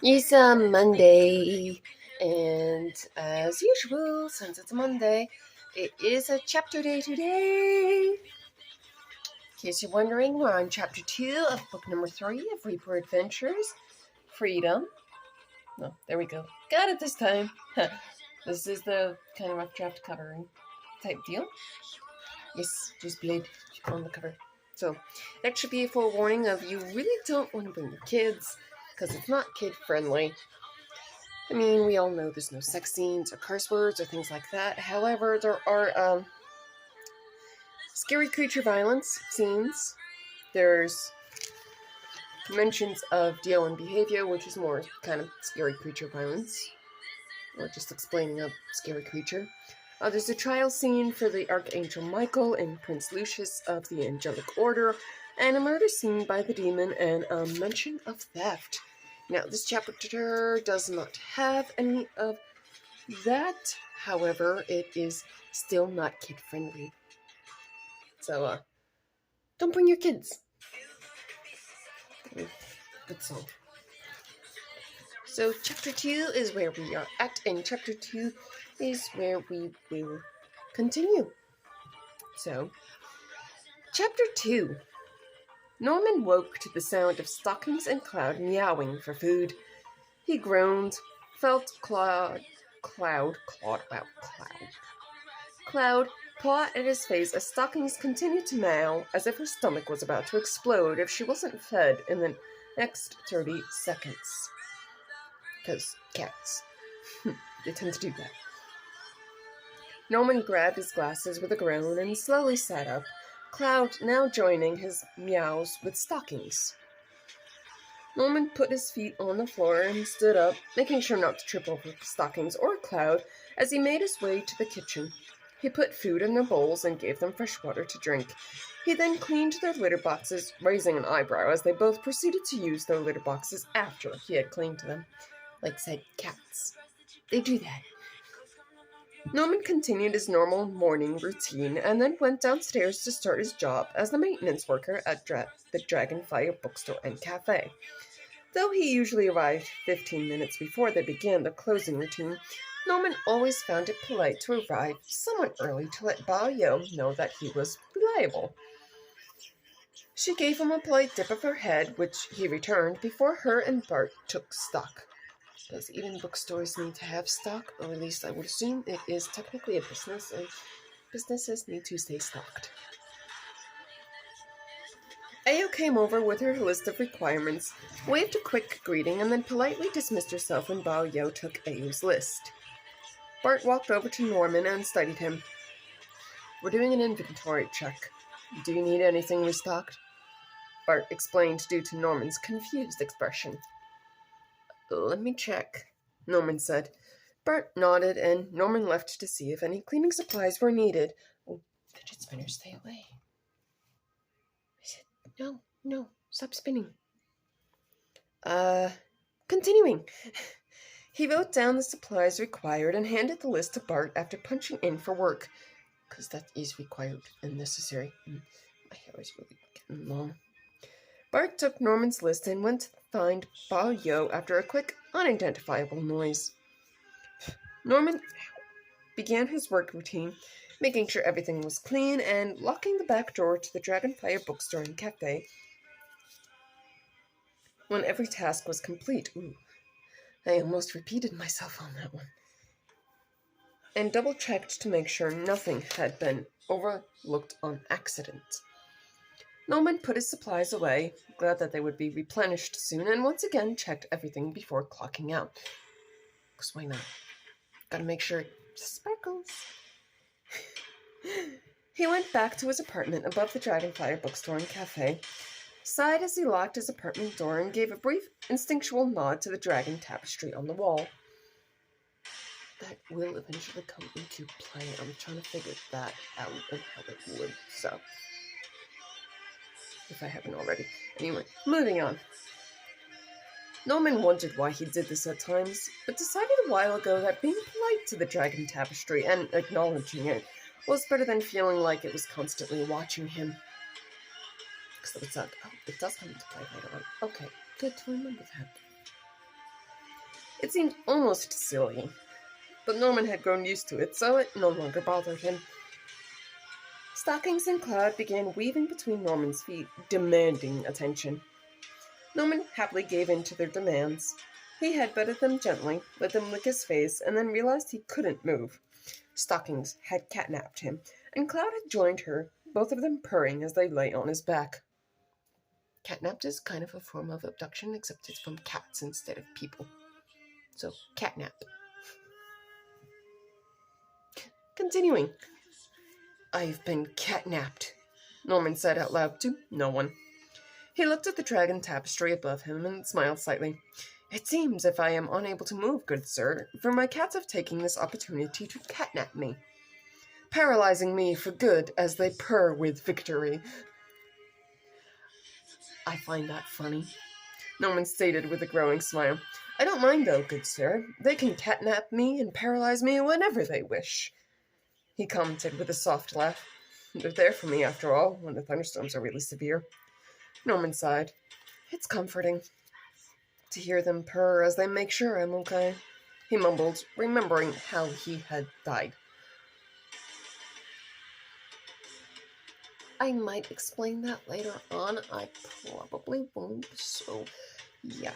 It's a Monday, and as usual, since it's a Monday, it is a chapter day today. In case you're wondering, we're on chapter 2 of book number 3 of Reaper Adventures, Freedom. Oh, there we go. Got it this time. This is the kind of rough draft covering type deal. Yes, just blade on the cover. So, that should be a full warning of you really don't want to bring your kids, because it's not kid friendly. I mean, we all know there's no sex scenes or curse words or things like that. However, there are scary creature violence scenes. There's mentions of deal and behavior, which is more kind of scary creature violence, or just explaining a scary creature. There's a trial scene for the Archangel Michael and Prince Lucius of the Angelic Order, and a murder scene by the demon, and a mention of theft. Now, this chapter does not have any of that. However, it is still not kid-friendly. So, don't bring your kids. Good song. So, chapter 2 is where we are at, and chapter 2 is where we will continue. So, chapter 2. Norman woke to the sound of Stockings and Cloud meowing for food. He groaned, felt Cloud paw at his face as Stockings continued to meow as if her stomach was about to explode if she wasn't fed in the next 30 seconds. Because cats. They tend to do that. Norman grabbed his glasses with a groan and slowly sat up, Cloud now joining his meows with Stockings. Norman put his feet on the floor and stood up, making sure not to trip over Stockings or Cloud as he made his way to the kitchen. He put food in their bowls and gave them fresh water to drink. He then cleaned their litter boxes, raising an eyebrow as they both proceeded to use their litter boxes after he had cleaned them. Like said cats. They do that. Norman continued his normal morning routine and then went downstairs to start his job as the maintenance worker at the Dragonfire bookstore and cafe. Though he usually arrived 15 minutes before they began their closing routine, Norman always found it polite to arrive somewhat early to let Bao Yo know that he was reliable. She gave him a polite dip of her head, which he returned before her and Bart took stock. Because even bookstores need to have stock, or at least I would assume it is technically a business, and businesses need to stay stocked. Ayo came over with her list of requirements, waved a quick greeting, and then politely dismissed herself when Bao Yo took Ayo's list. Bart walked over to Norman and studied him. We're doing an inventory check. Do you need anything restocked? Bart explained due to Norman's confused expression. Let me check, Norman said. Bart nodded, and Norman left to see if any cleaning supplies were needed. Oh, fidget spinner, stay away. I said, no, stop spinning. Continuing. He wrote down the supplies required and handed the list to Bart after punching in for work. Because that is required and necessary. My hair is really getting long. Bart took Norman's list and went to find Bao Yo after a quick, unidentifiable noise. Norman began his work routine, making sure everything was clean and locking the back door to the Dragonfire bookstore and cafe. When every task was complete, I almost repeated myself on that one, and double-checked to make sure nothing had been overlooked on accident. Norman put his supplies away, glad that they would be replenished soon, and once again checked everything before clocking out. Because why not? Gotta make sure it sparkles. He went back to his apartment above the Dragonfire bookstore and cafe, sighed as he locked his apartment door, and gave a brief, instinctual nod to the dragon tapestry on the wall. That will eventually come into play. I'm trying to figure that out and how it would, so... if I haven't already. Anyway, moving on. Norman wondered why he did this at times, but decided a while ago that being polite to the dragon tapestry and acknowledging it was better than feeling like it was constantly watching him. Because it would suck. Oh, it does come into play later on. Okay, good to remember that. It seemed almost silly, but Norman had grown used to it, so it no longer bothered him. Stockings and Cloud began weaving between Norman's feet, demanding attention. Norman happily gave in to their demands. He headbutted them gently, let them lick his face, and then realized he couldn't move. Stockings had catnapped him, and Cloud had joined her, both of them purring as they lay on his back. Catnapped is kind of a form of abduction, except it's from cats instead of people. So, catnap. Continuing. I've been catnapped, Norman said out loud to no one. He looked at the dragon tapestry above him and smiled slightly. It seems if I am unable to move, good sir, for my cats have taken this opportunity to catnap me, paralyzing me for good as they purr with victory. I find that funny, Norman stated with a growing smile. I don't mind though, good sir. They can catnap me and paralyze me whenever they wish, he commented with a soft laugh. They're there for me after all, when the thunderstorms are really severe. Norman sighed. It's comforting to hear them purr as they make sure I'm okay, he mumbled, remembering how he had died. I might explain that later on. I probably won't, so yeah.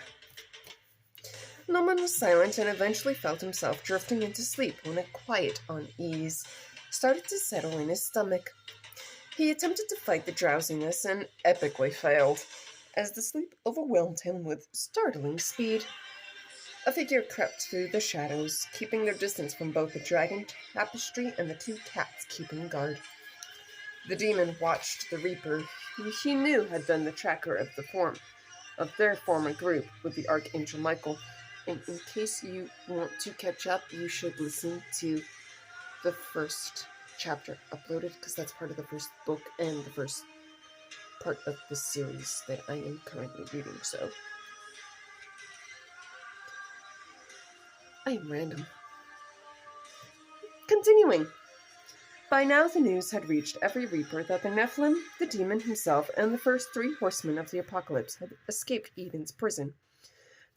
Norman was silent and eventually felt himself drifting into sleep when a quiet unease started to settle in his stomach. He attempted to fight the drowsiness and epically failed, as the sleep overwhelmed him with startling speed. A figure crept through the shadows, keeping their distance from both the dragon tapestry and the two cats keeping guard. The demon watched the Reaper, who he knew had been the tracker of their former group with the Archangel Michael. And in case you want to catch up, you should listen to the first chapter uploaded, because that's part of the first book and the first part of the series that I am currently reading, so I am random. Continuing. By now the news had reached every Reaper that the Nephilim, the demon himself, and the first 3 horsemen of the apocalypse had escaped Eden's prison.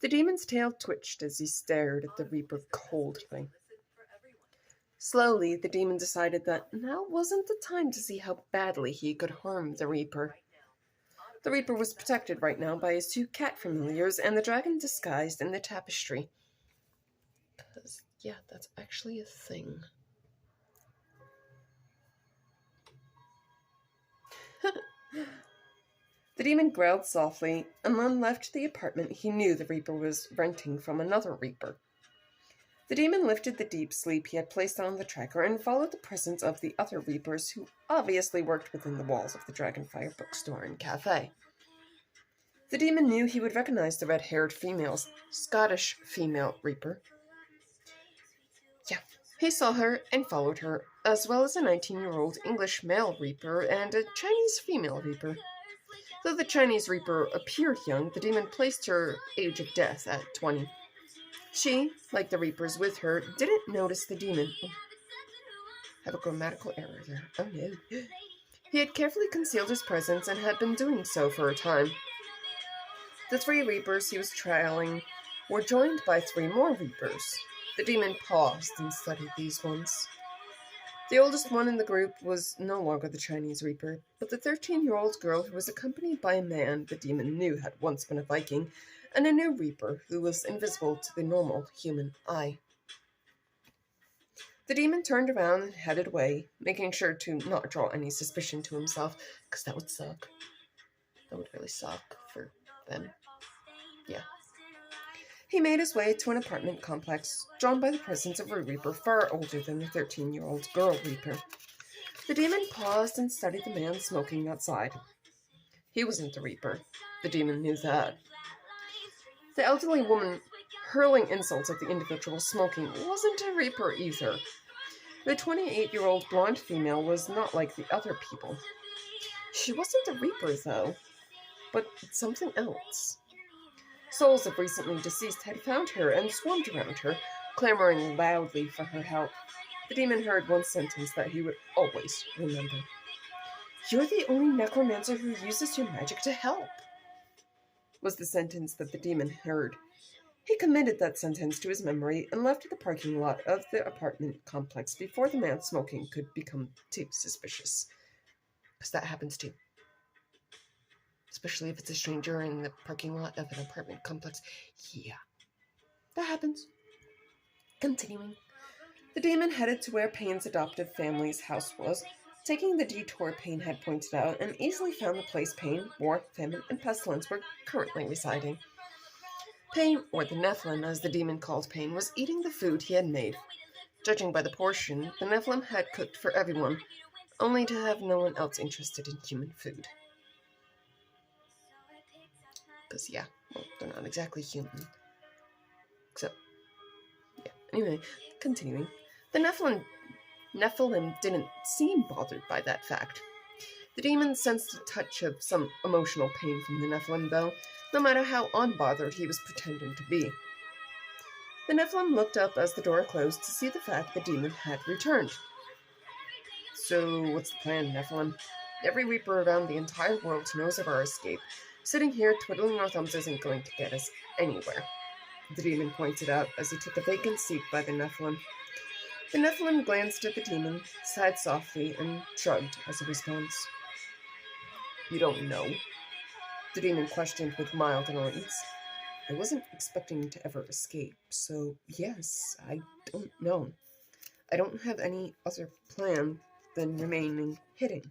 The demon's tail twitched as he stared at the Reaper coldly. Slowly, the demon decided that now wasn't the time to see how badly he could harm the Reaper. The Reaper was protected right now by his 2 cat familiars and the dragon disguised in the tapestry. Because, yeah, that's actually a thing. The demon growled softly and then left the apartment he knew the Reaper was renting from another Reaper. The demon lifted the deep sleep he had placed on the tracker and followed the presence of the other Reapers who obviously worked within the walls of the Dragonfire bookstore and cafe. The demon knew he would recognize the red-haired Scottish female Reaper. Yeah, he saw her and followed her, as well as a 19-year-old English male Reaper and a Chinese female Reaper. Though the Chinese Reaper appeared young, the demon placed her age of death at 20. She, like the Reapers with her, didn't notice the demon. Oh, have a grammatical error there. Oh no. He had carefully concealed his presence and had been doing so for a time. The 3 Reapers he was trailing were joined by 3 more Reapers. The demon paused and studied these ones. The oldest one in the group was no longer the Chinese Reaper, but the 13-year-old girl who was accompanied by a man the demon knew had once been a Viking, and a new Reaper who was invisible to the normal human eye. The demon turned around and headed away, making sure to not draw any suspicion to himself, because that would suck. That would really suck for them. Yeah. He made his way to an apartment complex, drawn by the presence of a Reaper far older than the 13-year-old girl Reaper. The demon paused and studied the man smoking outside. He wasn't the Reaper. The demon knew that. The elderly woman hurling insults at the individual smoking wasn't a Reaper either. The 28-year-old blonde female was not like the other people. She wasn't a Reaper, though, but something else. Souls of recently deceased had found her and swarmed around her, clamoring loudly for her help. The demon heard one sentence that he would always remember. "You're the only necromancer who uses your magic to help," was the sentence that the demon heard. He committed that sentence to his memory and left the parking lot of the apartment complex before the man smoking could become too suspicious. Because that happens too. Especially if it's a stranger in the parking lot of an apartment complex. Yeah, that happens. Continuing. The demon headed to where Payne's adoptive family's house was, taking the detour Payne had pointed out, and easily found the place Payne, war, famine, and pestilence were currently residing. Payne, or the Nephilim as the demon called Payne, was eating the food he had made. Judging by the portion, the Nephilim had cooked for everyone, only to have no one else interested in human food. Because, yeah, well, they're not exactly human. So, yeah. Anyway, continuing. The Nephilim didn't seem bothered by that fact. The demon sensed a touch of some emotional pain from the Nephilim, though, no matter how unbothered he was pretending to be. The Nephilim looked up as the door closed to see the fact the demon had returned. So, what's the plan, Nephilim? Every Reaper around the entire world knows of our escape. Sitting here twiddling our thumbs isn't going to get us anywhere, the demon pointed out as he took a vacant seat by the Nephilim. The Nephilim glanced at the demon, sighed softly, and shrugged as a response. You don't know? The demon questioned with mild annoyance. I wasn't expecting to ever escape, so yes, I don't know. I don't have any other plan than remaining hidden,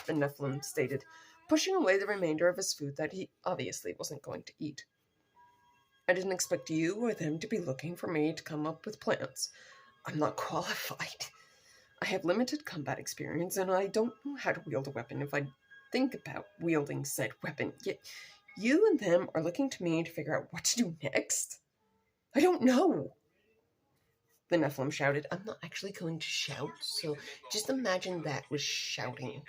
the Nephilim stated, pushing away the remainder of his food that he obviously wasn't going to eat. I didn't expect you or them to be looking for me to come up with plans. I'm not qualified. I have limited combat experience, and I don't know how to wield a weapon if I think about wielding said weapon. Yet you and them are looking to me to figure out what to do next? I don't know. The Nephilim shouted. I'm not actually going to shout, so just imagine that was shouting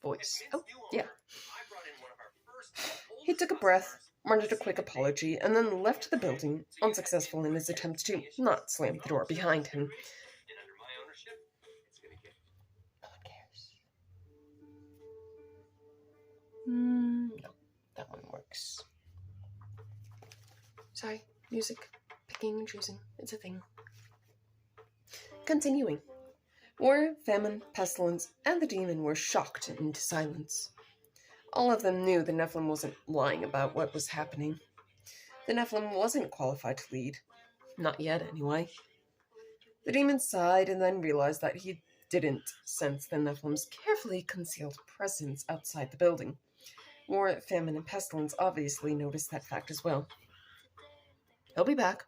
voice. Oh, yeah. He took a breath, muttered a quick apology, and then left the building, unsuccessful in his attempt to not slam the door behind him. No one cares. No, that one works. Sorry, music, picking and choosing, it's a thing. Continuing. War, famine, pestilence, and the demon were shocked into silence. All of them knew the Nephilim wasn't lying about what was happening. The Nephilim wasn't qualified to lead. Not yet, anyway. The demon sighed and then realized that he didn't sense the Nephilim's carefully concealed presence outside the building. War, famine, and pestilence obviously noticed that fact as well. He'll be back.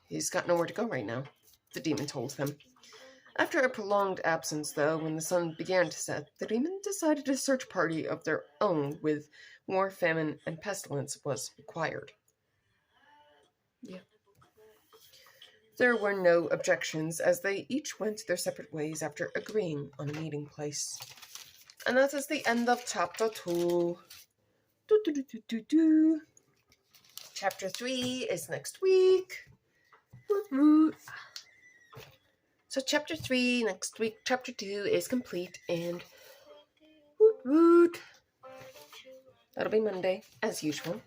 He's got nowhere to go right now, the demon told them. After a prolonged absence, though, when the sun began to set, the demon decided a search party of their own with war, famine, and pestilence was required. Yeah. There were no objections, as they each went their separate ways after agreeing on a meeting place. And that is the end of Chapter 2. Chapter 3 is next week. So Chapter 3 next week. Chapter 2 is complete, and that'll be Monday, as usual.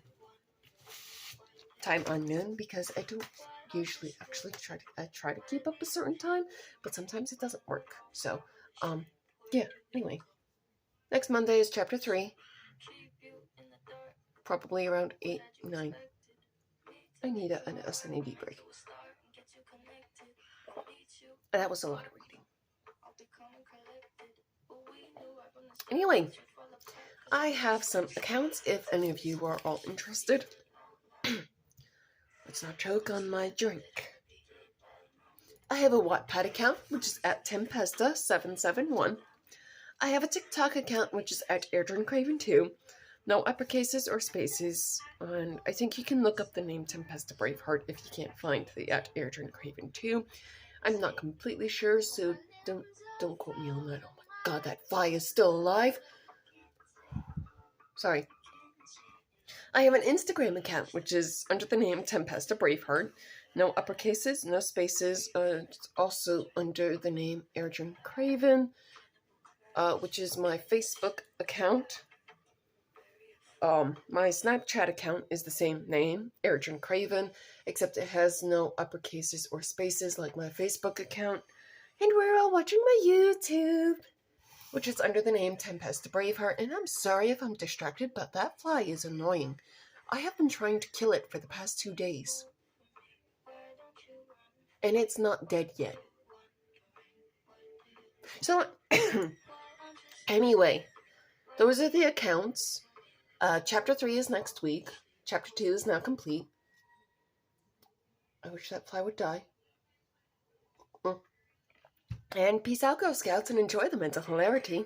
Time unknown, because I don't usually actually try to keep up a certain time, but sometimes it doesn't work. So, yeah, anyway. Next Monday is Chapter 3. Probably around 8, 9. I need an SNAD break. That was a lot of reading. Anyway, I have some accounts if any of you are all interested. Let's not choke on my drink. I have a Wattpad account, which is at Tempesta771. I have a TikTok account, which is at AirdronCraven2. No uppercases or spaces, and I think you can look up the name Tempesta Braveheart if you can't find the at AirdronCraven2. I'm not completely sure, so don't quote me on that. Oh my god, that Vi is still alive. Sorry. I have an Instagram account, which is under the name Tempesta Braveheart. No uppercases, no spaces. It's also under the name Airdron Craven, which is my Facebook account. My Snapchat account is the same name, Airgen Craven, except it has no uppercases or spaces like my Facebook account. And we're all watching my YouTube, which is under the name Tempest the Braveheart. And I'm sorry if I'm distracted, but that fly is annoying. I have been trying to kill it for the past 2 days. And it's not dead yet. So, anyway, those are the accounts. Chapter 3 is next week. Chapter 2 is now complete. I wish that fly would die. And peace out, Girl Scouts, and enjoy the mental hilarity.